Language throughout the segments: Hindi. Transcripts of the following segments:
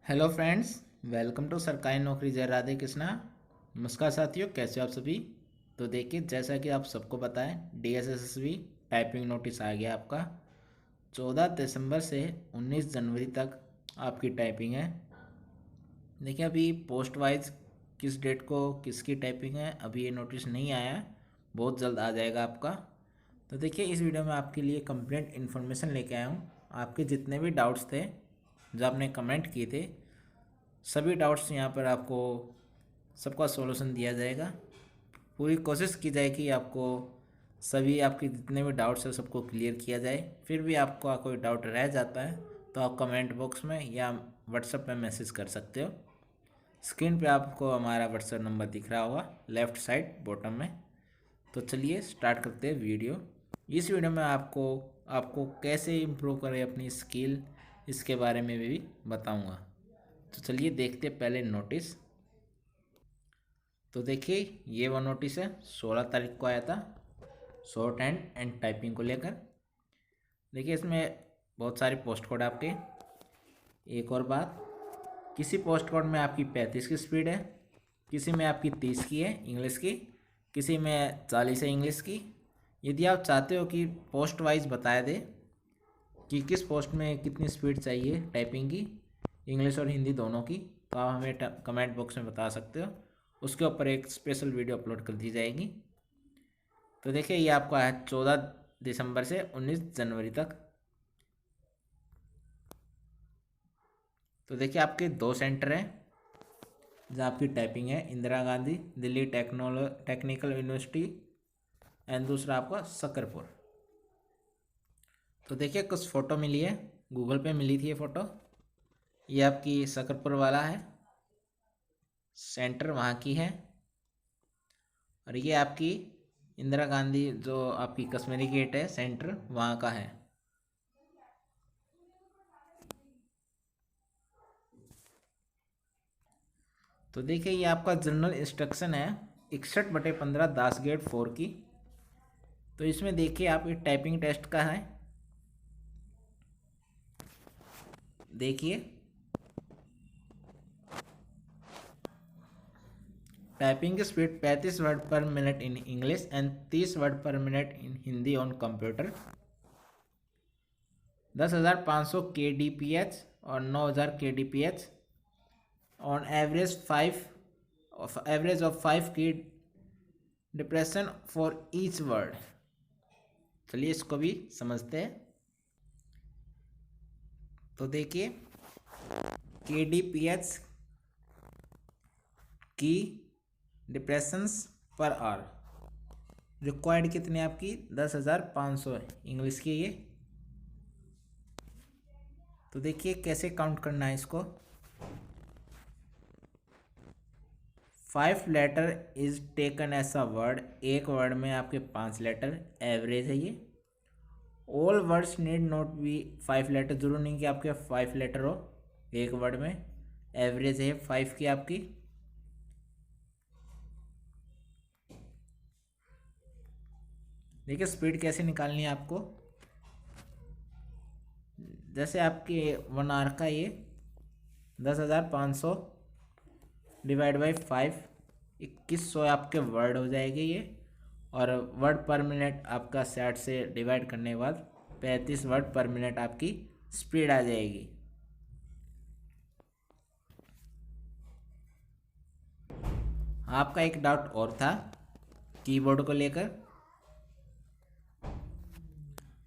हेलो फ्रेंड्स, वेलकम टू सरकारी नौकरी जय राधे कृष्णा। नमस्कार साथियों, कैसे हो आप सभी। तो देखिए, जैसा कि आप सबको पता है, डीएसएसएसबी टाइपिंग नोटिस आ गया आपका। 14 दिसंबर से 19 जनवरी तक आपकी टाइपिंग है। देखिए, अभी पोस्ट वाइज किस डेट को किसकी टाइपिंग है अभी ये नोटिस नहीं आया है, बहुत जल्द आ जाएगा आपका। तो देखिए, इस वीडियो में आपके लिए कंप्लीट इन्फॉर्मेशन लेके आया हूँ। आपके जितने भी डाउट्स थे, जो आपने कमेंट किए थे, सभी डाउट्स यहाँ पर आपको सबका सॉल्यूशन दिया जाएगा। पूरी कोशिश की जाए कि आपको सभी आपके जितने भी डाउट्स हैं सबको क्लियर किया जाए। फिर भी आपको कोई डाउट रह जाता है तो आप कमेंट बॉक्स में या व्हाट्सएप में मैसेज कर सकते हो। स्क्रीन पे आपको हमारा व्हाट्सएप नंबर दिख रहा होगा लेफ़्ट साइड बॉटम में। तो चलिए स्टार्ट करते हैं वीडियो। इस वीडियो में आपको आपको कैसे इम्प्रूव करें अपनी स्किल, इसके बारे में भी बताऊंगा। तो चलिए देखते हैं पहले नोटिस। तो देखिए, ये वो नोटिस है, 16 तारीख को आया था, शॉर्ट एंड टाइपिंग को लेकर। देखिए, इसमें बहुत सारे पोस्ट कोड आपके। एक और बात, किसी पोस्ट कोड में आपकी 35 की स्पीड है, किसी में आपकी 30 की है इंग्लिश की, किसी में 40 है इंग्लिश की। यदि आप चाहते हो कि पोस्ट वाइज बताया दे कि किस पोस्ट में कितनी स्पीड चाहिए टाइपिंग की, इंग्लिश और हिंदी दोनों की, तो आप हमें कमेंट बॉक्स में बता सकते हो। उसके ऊपर एक स्पेशल वीडियो अपलोड कर दी जाएगी। तो देखिए, ये आपका है 14 दिसंबर से 19 जनवरी तक। तो देखिए, आपके दो सेंटर हैं जहाँ आपकी टाइपिंग है, Indira Gandhi Delhi technical university and दूसरा आपका सकरपुर। तो देखिए, कुछ फ़ोटो मिली है, गूगल पे मिली थी ये फ़ोटो। ये आपकी सकरपुर वाला है, सेंटर वहाँ की है। और ये आपकी इंदिरा गांधी जो आपकी कश्मीरी गेट है सेंटर, वहाँ का है। तो देखिए, ये आपका जनरल इंस्ट्रक्शन है 61/15 दास गेट 4 की। तो इसमें देखिए, आप ये टाइपिंग टेस्ट का है। देखिए, टाइपिंग की स्पीड 35 वर्ड पर minute in English and 30 word पर minute in Hindi on computer. 10,500 kDPH और 9,000 kDPH ऑन एवरेज ऑफ 5 की डिप्रेशन फॉर ईच वर्ड। चलिए इसको भी समझते हैं। तो देखिए, kDPH की डिप्रेशंस पर आवर रिक्वायर्ड कितने आपकी 10,500 है इंग्लिश की ये। तो देखिए कैसे काउंट करना है इसको। 5 letter is taken as a word, एक वर्ड में आपके 5 लेटर एवरेज है ये। All words need not be 5 letter, जरूर नहीं कि आपके 5 लेटर हो एक वर्ड में, एवरेज है 5 की आपकी। देखिए, स्पीड कैसे निकालनी है आपको। जैसे आपके 1 आवर का ये 10,500 डिवाइड बाई 5, 2100 आपके वर्ड हो जाएंगे ये। और वर्ड पर मिनट आपका 60 से डिवाइड करने के बाद 35 वर्ड पर मिनट आपकी स्पीड आ जाएगी। आपका एक डाउट और था कीबोर्ड को लेकर।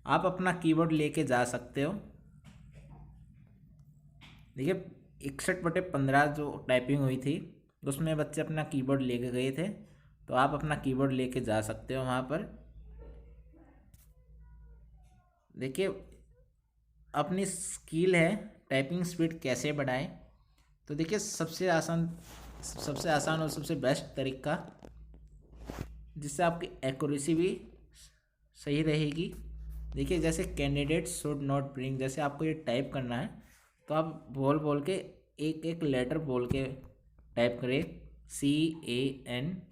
आप अपना कीबोर्ड लेके जा सकते हो। देखिए, 61/15 जो टाइपिंग हुई थी उसमें बच्चे अपना कीबोर्ड लेके गए थे, तो आप अपना कीबोर्ड लेके जा सकते हो वहाँ पर। देखिए, अपनी स्किल है टाइपिंग स्पीड कैसे बढ़ाएं। तो देखिए, सबसे आसान और सबसे बेस्ट तरीका जिससे आपकी एक्यूरेसी भी सही रहेगी। देखिए, जैसे कैंडिडेट शुड नॉट ब्रिंग, जैसे आपको ये टाइप करना है तो आप बोल बोल के एक एक लेटर बोल के टाइप करें। CANDIDATES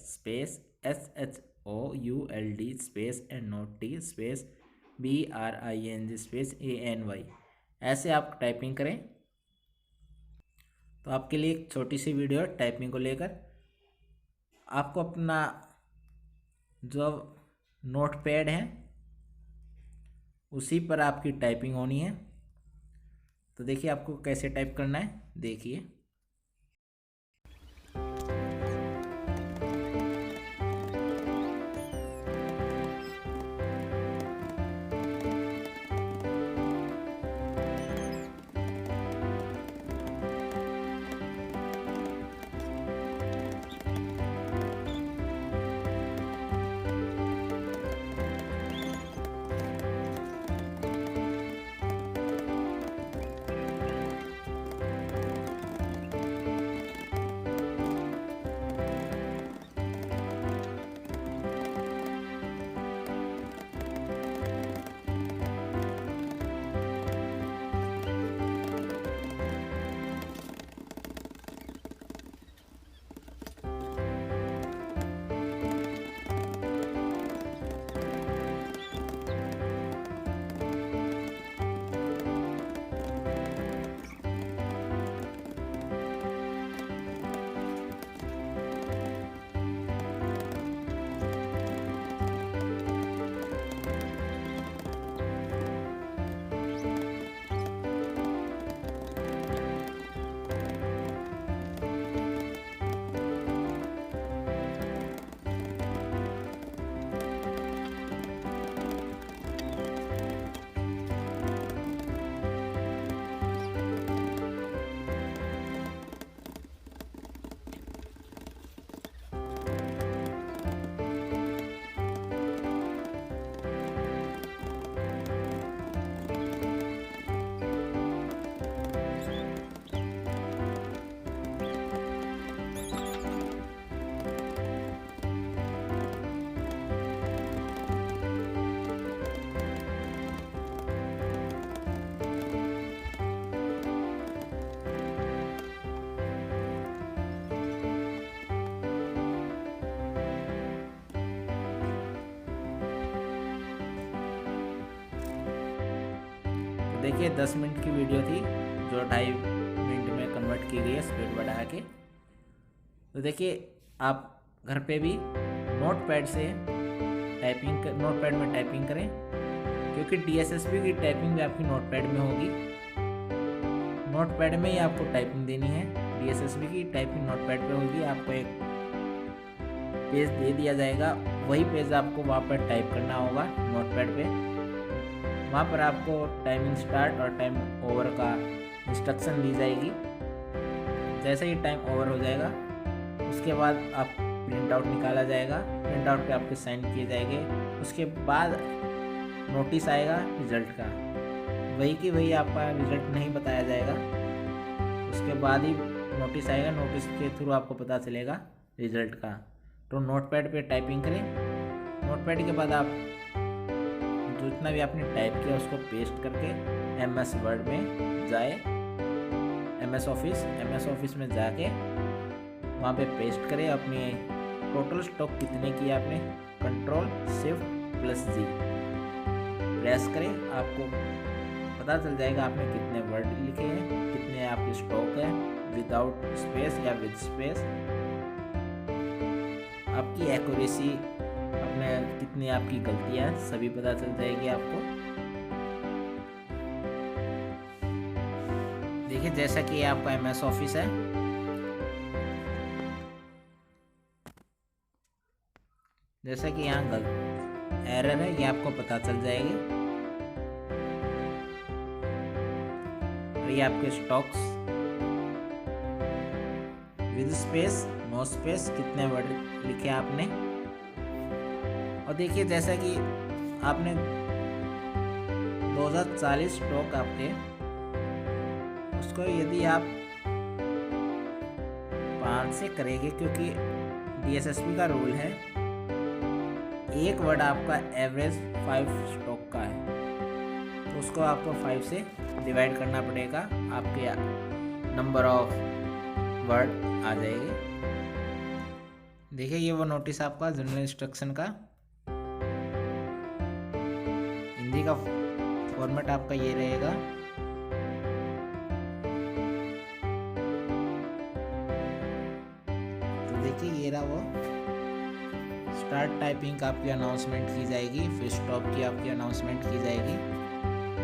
space SHOULD space NOT space BRING space ANY। ऐसे आप टाइपिंग करें। तो आपके लिए एक छोटी सी वीडियो है टाइपिंग को लेकर। आपको अपना जो नोटपैड है उसी पर आपकी टाइपिंग होनी है। तो देखिए आपको कैसे टाइप करना है, देखिए। देखिए 10 मिनट की वीडियो थी जो 2.5 मिनट में कन्वर्ट की गई है स्पीड बढ़ा के। तो देखिए आप घर पे भी नोटपैड में टाइपिंग करें, क्योंकि DSSP की टाइपिंग भी आपकी नोटपैड में होगी। नोटपैड में ही आपको टाइपिंग देनी है, DSSP की टाइपिंग नोटपैड पे होगी। आपको एक पेज दे दिया जाएगा, वही पेज आपको वहाँ पर टाइप करना होगा नोटपैड पे। वहाँ पर आपको टाइमिंग स्टार्ट और टाइम ओवर का इंस्ट्रक्शन दी जाएगी। जैसे ही टाइम ओवर हो जाएगा उसके बाद आप प्रिंट आउट निकाला जाएगा, प्रिंट आउट पे आपके साइन किए जाएंगे। उसके बाद नोटिस आएगा रिज़ल्ट का, वही कि वही आपका रिज़ल्ट नहीं बताया जाएगा। उसके बाद ही नोटिस आएगा, नोटिस के थ्रू आपको पता चलेगा रिज़ल्ट का। तो नोटपैड पे टाइपिंग करें। नोटपैड के बाद आप जितना भी आपने टाइप किया उसको पेस्ट करके MS वर्ड में जाए, MS ऑफिस में जाके वहाँ पे पेस्ट करें। अपनी टोटल स्टॉक कितने की आपने Ctrl+Shift+G प्रेस करें, आपको पता चल जाएगा आपने कितने वर्ड लिखे हैं, कितने आपके स्टॉक है, विदाउट स्पेस या विद स्पेस। आपकी एक्यूरेसी, अपने कितनी आपकी गलतियां सभी पता चल जाएगी आपको। देखिए जैसा कि आपका MS ऑफिस है, जैसा कि यहाँ गलत एरर है ये आपको पता चल जाएगी। और ये आपके strokes with space, no space, कितने वर्ड लिखे आपने। और देखिए जैसा कि आपने 2040 स्टॉक आपके, उसको यदि आप 5 से करेंगे, क्योंकि DSSP का रूल है एक वर्ड आपका एवरेज 5 स्टॉक का है, तो उसको आपको 5 से डिवाइड करना पड़ेगा, आपके नंबर ऑफ वर्ड आ जाएंगे। देखिए ये वो नोटिस आपका जनरल इंस्ट्रक्शन का हिंदी का फॉर्मेट आपका ये रहेगा। देखिए ये रहा वो स्टार्ट टाइपिंग का आपकी अनाउंसमेंट की जाएगी, फिर स्टॉप की आपकी अनाउंसमेंट की जाएगी।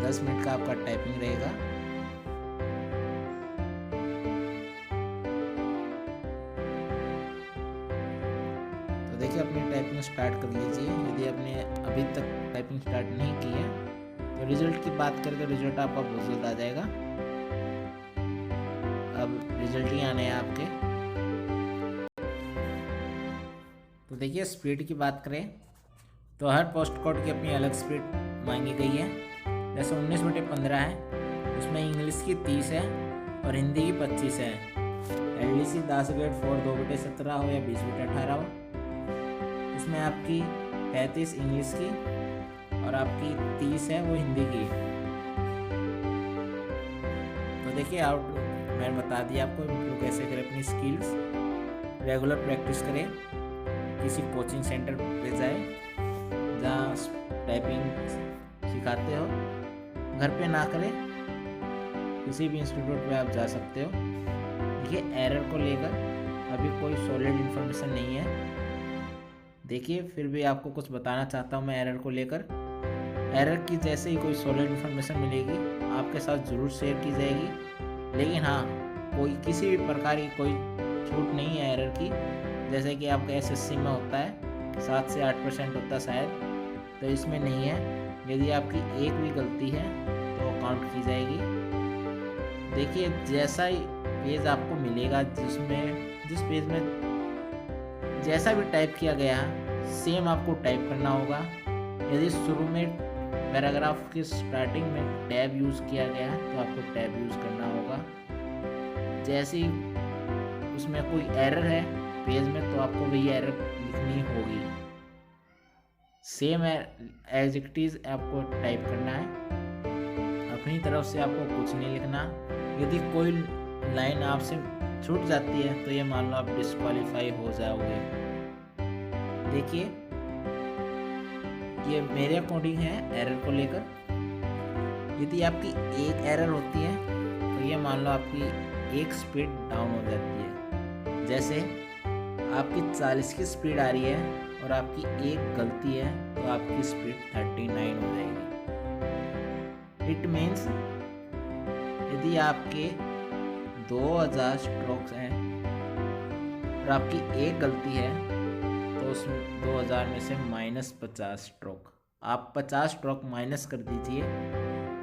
10 मिनट का आपका टाइपिंग रहेगा। तो देखिए अपनी टाइपिंग स्टार्ट कर लीजिए। यदि आपने अभी तक टाइपिंग स्टार्ट नहीं की है तो रिजल्ट की बात करें तो रिजल्ट आपका बहुत जल्द आ जाएगा। अब रिजल्ट ही आने हैं आपके। तो देखिए स्पीड की बात करें तो हर पोस्ट कोड की अपनी अलग स्पीड मांगी गई है। जैसे 19/15 है, उसमें इंग्लिश की 30 है और हिंदी की 25 है। LDC 10/4 2/17 हो या 20/18 हो, उसमें आपकी 35 इंग्लिश की और आपकी 30 है वो हिंदी की। तो देखिए आउट मैंने बता दिया आपको इम्प्रूव कैसे करें अपनी स्किल्स। रेगुलर प्रैक्टिस करें, किसी कोचिंग सेंटर पे जाए जहाँ टाइपिंग सिखाते हो, घर पे ना करें, किसी भी इंस्टीट्यूट पे आप जा सकते हो। देखिए एरर को लेकर अभी कोई सॉलिड इन्फॉर्मेशन नहीं है। देखिए फिर भी आपको कुछ बताना चाहता हूँ मैं एरर को लेकर। एरर की जैसे ही कोई सॉलिड इन्फॉर्मेशन मिलेगी आपके साथ ज़रूर शेयर की जाएगी। लेकिन हाँ, कोई किसी भी प्रकार की कोई छूट नहीं है एरर की। जैसे कि आपका SSC में होता है 7 से 8% होता है शायद, तो इसमें नहीं है। यदि आपकी एक भी गलती है तो काउंट की जाएगी। देखिए जैसा ही पेज आपको मिलेगा जिस पेज में जैसा भी टाइप किया गया सेम आपको टाइप करना होगा। यदि शुरू में पैराग्राफ की स्टार्टिंग में टैब यूज़ किया गया तो आपको टैब यूज़ करना होगा। जैसे ही उसमें कोई एरर है पेज में तो आपको वही एरर लिखनी होगी। सेम एज इट इज़ आपको टाइप करना है, अपनी तरफ से आपको कुछ नहीं लिखना। यदि कोई लाइन आपसे छूट जाती है तो ये मान लो आप डिस्क्वालीफाई हो जाओगे। देखिए ये मेरे अकॉर्डिंग है एरर को लेकर। यदि आपकी एक एरर होती है तो ये मान लो आपकी एक स्पीड डाउन हो जाती है। जैसे आपकी 40 की स्पीड आ रही है और आपकी एक गलती है तो आपकी स्पीड 39 हो जाएगी। इट मीन्स यदि आपके 2000 स्ट्रोक्स हैं और आपकी एक गलती है तो उस 2000 में से -50 स्ट्रोक, आप 50 स्ट्रोक माइनस कर दीजिए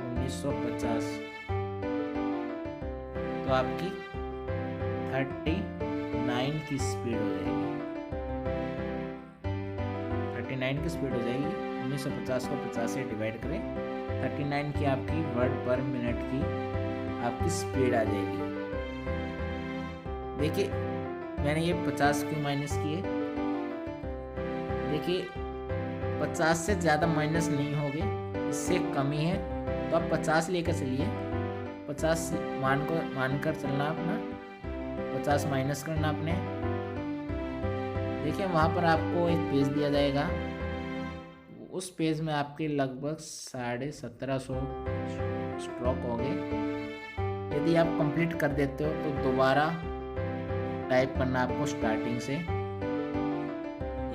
1950, तो आपकी 39 की स्पीड हो जाएगी। 39 की स्पीड हो जाएगी। 1950 को 50 से डिवाइड करें, 39 की आपकी वर्ड पर मिनट की आपकी स्पीड आ जाएगी। देखिए मैंने ये 50 क्यों माइनस किए। देखिए 50 से ज़्यादा माइनस नहीं होगे, इससे कम ही है तो आप 50 लेकर चलिए। 50 मानकर चलना अपना, 50 माइनस करना अपने। देखिए वहाँ पर आपको एक पेज दिया जाएगा, उस पेज में आपके लगभग 1750 स्ट्रोक होंगे। यदि आप कंप्लीट कर देते हो तो दोबारा टाइप करना आपको स्टार्टिंग से।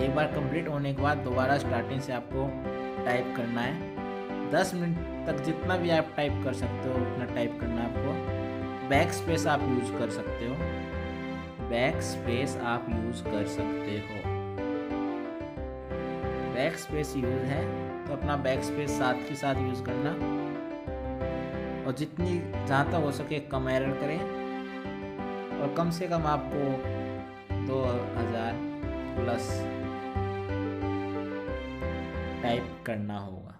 एक बार कंप्लीट होने के बाद दोबारा स्टार्टिंग से आपको टाइप करना है। 10 मिनट तक जितना भी आप टाइप कर सकते हो उतना टाइप करना आपको। बैक स्पेस आप यूज़ कर सकते हो, बैक स्पेस आप यूज़ कर सकते हो। बैक स्पेस यूज़ है तो अपना बैक स्पेस साथ के साथ यूज़ करना और जितनी जहाँ तक हो सके कम एरर करें और कम से कम आपको 2000 प्लस टाइप करना होगा।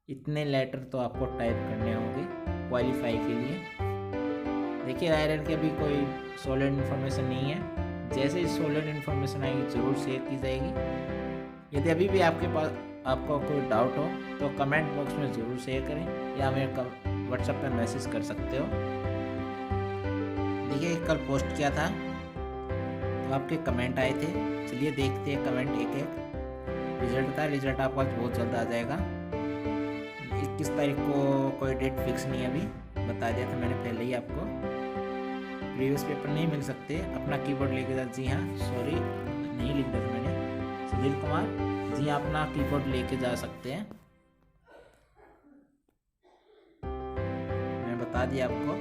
इतने लेटर तो आपको टाइप करने होंगे क्वालिफाई के लिए। देखिए एरर की अभी कोई सॉलिड इन्फॉर्मेशन नहीं है, जैसे ही सॉलिड इन्फॉर्मेशन आएगी ज़रूर शेयर की जाएगी। यदि अभी भी आपके पास आपको कोई डाउट हो तो कमेंट बॉक्स में ज़रूर शेयर करें या मेरे व्हाट्सएप पर मैसेज कर सकते हो। देखिए कल पोस्ट किया था तो आपके कमेंट आए थे, चलिए देखते हैं कमेंट एक एक। रिजल्ट का रिजल्ट आपका बहुत जल्द आ जाएगा। 21 तारीख को कोई डेट फिक्स नहीं है, अभी बता दिया था मैंने पहले ही आपको। प्रीवियस पेपर नहीं मिल सकते, अपना कीबोर्ड लेके जा। जी हाँ, सॉरी नहीं लिख दिया मैंने, सुनील कुमार जी अपना कीबोर्ड लेके जा सकते हैं, मैं बता दिया आपको।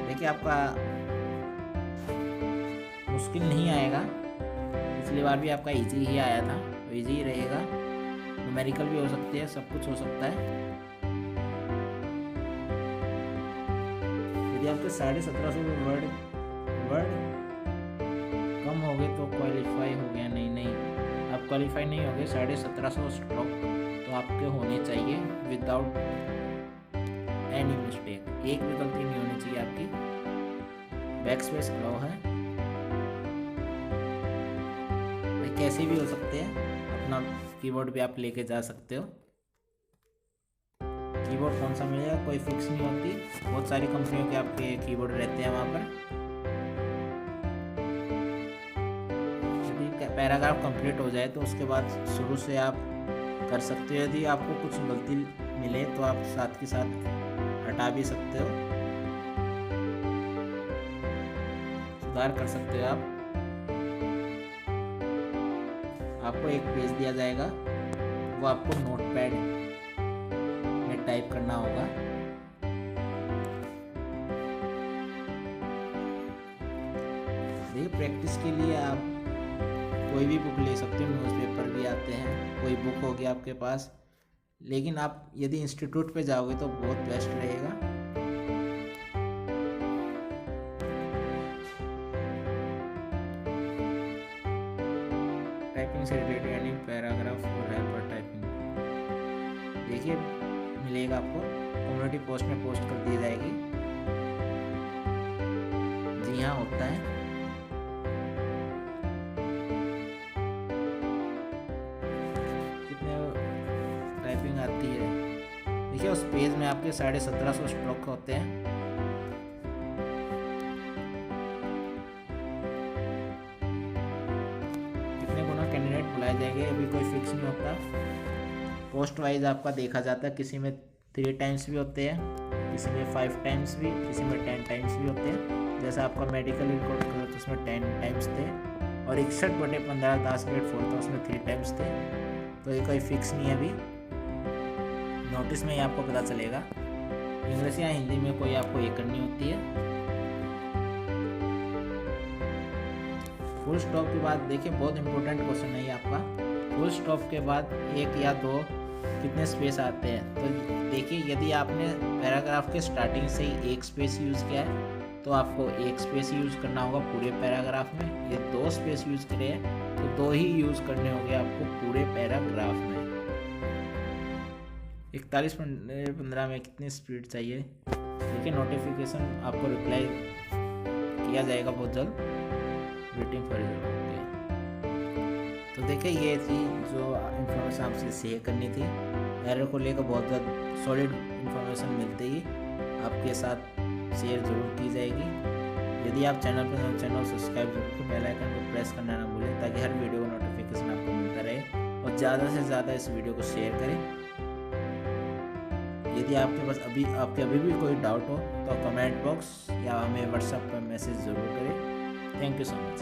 देखिए आपका मुश्किल नहीं आएगा, पिछली बार भी आपका इजी ही आया था, तो इजी ही रहेगा। न्यूमेरिकल भी हो सकती है, सब कुछ हो सकता है। यदि आपके 1750 वर्ड कम हो गए तो क्वालिफाई हो गया, नहीं आप क्वालिफाई नहीं हो गए। 1750 स्ट्रोक तो आपके होने चाहिए विदाउट एनी मिस्टेक, एक भी गलती नहीं होनी चाहिए आपकी। बैक स्पेस अलाउ है, कैसे भी हो सकते हैं, अपना कीबोर्ड भी आप लेके जा सकते हो। कीबोर्ड कौन सा मिलेगा कोई फिक्स नहीं होती, बहुत सारी कंपनियों के आपके कीबोर्ड रहते हैं वहाँ पर। यदि पैराग्राफ कंप्लीट हो जाए तो उसके बाद शुरू से आप कर सकते हो। यदि आपको कुछ गलती मिले तो आप साथ के साथ हटा भी सकते हो, सुधार कर सकते हो आप। आपको एक पेज दिया जाएगा, वो आपको नोटपैड में टाइप करना होगा। देखिए प्रैक्टिस के लिए आप कोई भी बुक ले सकते हो, न्यूज़पेपर भी आते हैं, कोई बुक होगी आपके पास। लेकिन आप यदि इंस्टीट्यूट पे जाओगे तो बहुत बेस्ट रहेगा। टाइपिंग से रिलेटेड यानी पैराग्राफ और हेल्पर टाइपिंग देखिए मिलेगा आपको, कम्युनिटी पोस्ट में पोस्ट कर दी जाएगी। जी हाँ होता है। कितने टाइपिंग आती है देखिए, उस पेज में आपके 1750 स्ट्रोक होते हैं। कैंडिडेट बुलाए जाएंगे, अभी कोई फिक्स नहीं होता। पोस्ट वाइज आपका देखा जाता है, किसी में 3 टाइम्स भी होते हैं, किसी में 5 टाइम्स भी, किसी में 10 टाइम्स भी होते हैं। जैसे आपका मेडिकल रिकॉर्ड करा तो उसमें 10 टाइम्स थे, और 61/15 10 ग्रेड 4 था उसमें 3 टाइम्स थे। तो ये कोई फिक्स नहीं है, अभी नोटिस में ही आपको पता चलेगा। इंग्लिश या हिंदी में कोई आपको ये करनी होती है। फुल स्टॉप के बाद देखिए बहुत इंपॉर्टेंट क्वेश्चन है ये आपका, फुल स्टॉप के बाद 1 या 2 कितने स्पेस आते हैं। तो देखिए यदि आपने पैराग्राफ के स्टार्टिंग से ही 1 स्पेस यूज़ किया है तो आपको 1 स्पेस यूज़ करना होगा पूरे पैराग्राफ में। ये 2 स्पेस यूज़ करे हैं तो 2 ही यूज़ करने होंगे आपको पूरे पैराग्राफ में। 41/15 में कितनी स्पीड चाहिए देखिए, नोटिफिकेशन आपको रिप्लाई किया जाएगा बहुत जल्द, वेटिंग फॉर योर। तो देखिए ये थी जो इन्फॉर्मेशन आपसे शेयर करनी थी। एरर को लेकर बहुत ज़्यादा सॉलिड इन्फॉर्मेशन मिलते ही आपके साथ शेयर ज़रूर की जाएगी। यदि आप चैनल पर चैनल सब्सक्राइब जरूर करें, बेल आइकन को प्रेस करना ना भूलें ताकि हर वीडियो का नोटिफिकेशन आपको मिलता रहे, और ज़्यादा से ज़्यादा इस वीडियो को शेयर करें। यदि आपके पास अभी भी कोई डाउट हो तो कमेंट बॉक्स या हमें व्हाट्सएप पर मैसेज ज़रूर करें। Thank you so much.